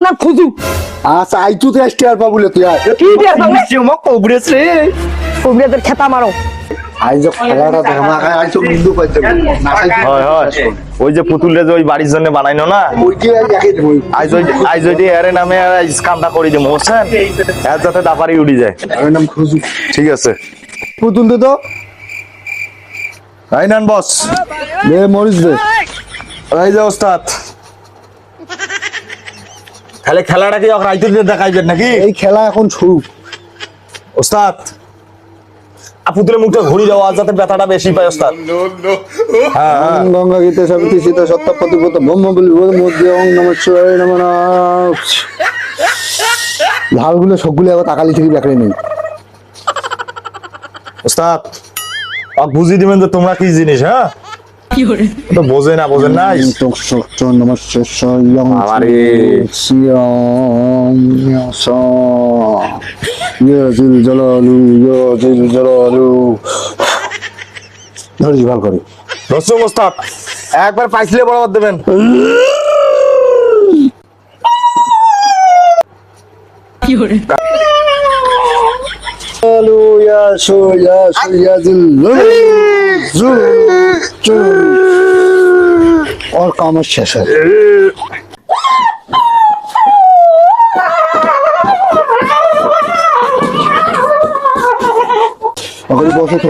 না খুঁজু আচ্ছা আইতু তো স্টার পাবুলে তুই আয় কি দিয়ে পাবে জিমা কবরেছ রে কবিরাজের খেতা মারো আইজ খেলাটা ধামা খায় আইজ বিন্দু পাইতে না খাইতে হয় হয় ওই যে পুতুলে যে ওই বাড়ির জন্য বানাইনো না ওই যে একে দেবই আজ ওই এর নামে কামটা করে দিমু বুঝছেন এর যাতে দাপারি উড়ি যায় আর নাম খুঁজু ঠিক আছে পুতুল দে তো তাই নেন বস দে মরিস দে এই যে ওস্তাদ তাহলে খেলাটা কি রাইতে দিয়ে দেখাইবেন নাকি এই খেলা এখন শুরু ওস্তাদ পুতুলের মুখটা ঘুরি যাওয়া যাতে ব্যথাটা বেশি পায় ওস্তাদ হ্যাঁ হ্যাঁ গঙ্গা গীতে সাবিত্রী সীতা সত্য প্রতিপত ব্রহ্ম বলি মধ্যে ওং নমঃ শিবায় নমঃ ঢালগুলো সবগুলো আবার তাকালি থেকে দেখলে নেই ওস্তাদ বুঝি দিবেন যে তোমরা কি জিনিস হ্যাঁ তো বোঝেন না নমঃ শিবায় আরে ইয়াজিল জালালু ধরি ভাল করে দর্শক ওস্তাদ একবার পাইছিলে বরাবর দেবেন और काम शेष है अगर बसे तो